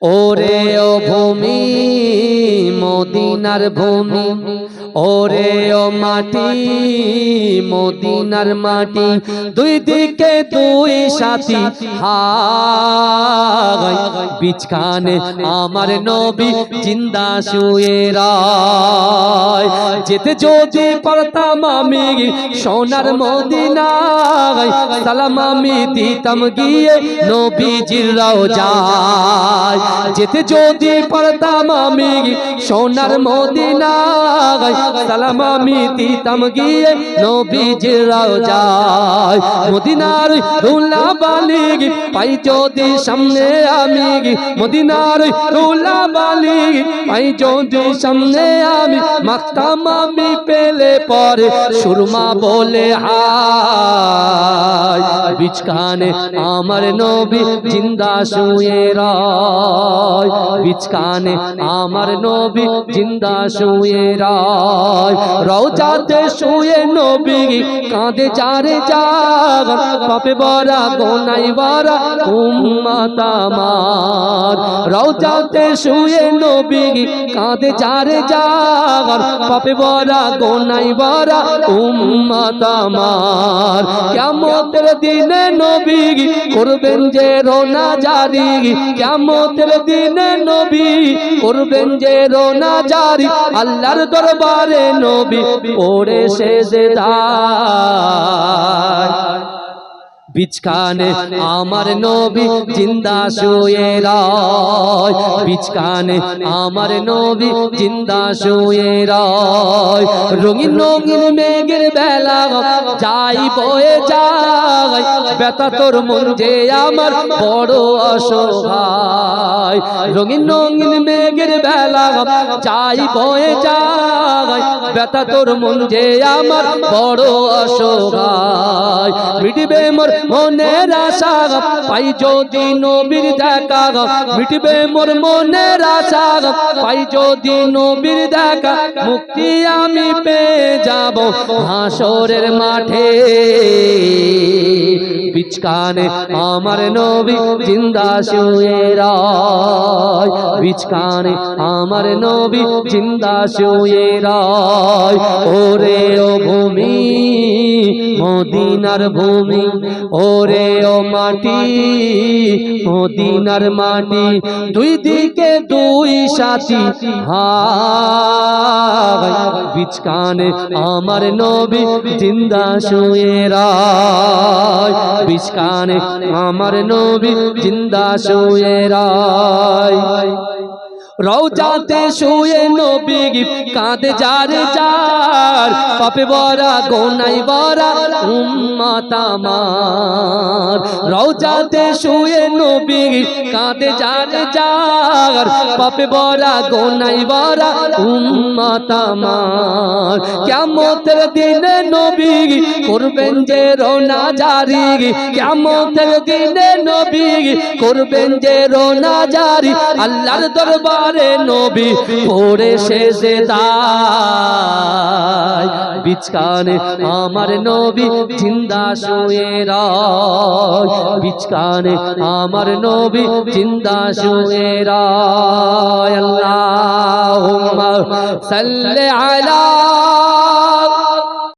ওরে ও ভূমি মদিনার ভূমি, ওরে ও মাটি মদিনার মাটি, দুই দিকে দুই সাথী হায়, বিছখানে আমার নবী জিন্দা শুয়ে রায়। যেতে যদি পারতাম আমি সোনার মদিনায়, সালাম আমি দিতাম গিয়ে নবীজির রওজায়। যেতে যদি পারতাম আমি সোনার মদিনায়, সালাম আমি দিতাম গিয়ে নবীজির রওজায়। মদিনার ধুলাবালি পাই যদি সামনে আমি, মদিনার ধুলাবালি পাই যদি সামনে আমি, মাখতাম আমি পেলে পরে সুরমা বলে হায়। বিছখানে আমার নবী জিন্দা শুয়ে রায়, বিছখানে আমার নবী জিন্দা শুয়ে রায়। রওজাতে শুয়ে নবী কাঁদে যারে যার, পাপে ভরা গোনায় ভরা উম্মত আমার। রওজাতে শুয়ে নবী কাঁদে যারে যার, পাপে ভরা গোনায় ভরা উম্মত আমার। কিয়ামতের দিনে নবী করবেন যে রোনা জারি, কিয়ামতের দিনে নবী করবেন যে রোনা জারি, আল্লাহর দরবারে নবী পড়ে সেজদায়। বিছখানে আমার নবী জিন্দা শুয়ে রায়, বিছখানে আমার নবী জিন্দা শুয়ে রায়। রঙিন রঙিন মেঘের বেলা যাই বয়ে যায়, ব্যথা তোর মন যে আমার বড় অসহায়। রঙিন রঙিন মেঘের বেলা যাই বয়ে যায়, ব্যথা তোর মন যে আমার বড় অসহায়। মিটবে মোর মনের আশা পাই যদি নবীর দেখা, মিটবে মোর মনের আশা পাই যদি নবীর দেখা, মুক্তি আমি পেয়ে যাব হাসরের মাঠে। বিছখানে আমার নবী জিন্দা শুয়ে রায়, বিছখানে আমার নবী জিন্দা শুয়ে রায়। ওরে ও ভূমি মদিনার ভূমি, ওরে ও মাটি মদিনার মাটি, দুই দিকে দুই সাথী হায়। বিছখানে আমার নবী জিন্দা শুয়ে রায়, বিছখানে আমার নবী জিন্দা শুয়ে রায়। রওজাতে শুয়ে নবী কাঁদে যারে যার, পাপে ভরা গোনায় ভরা উম্মত আমার। রওজাতে শুয়ে নবী কাঁদে যারে যার, পাপে ভরা গোনায় ভরা উম্মত আমার। কিয়ামতের দিনে নবী করবেন যে রোনা জারি, কিয়ামতের দিনে নবী করবেন যে রোনা জারি, আল্লাহর দরবার নবী পড়ে সেজদায়। বিছখানে আমার নবী জিন্দা শুয়ে রায়, বিছখানে আমার নবী জিন্দা শুয়ে রায়। আল্লাহুম্মা সাল্লি আলা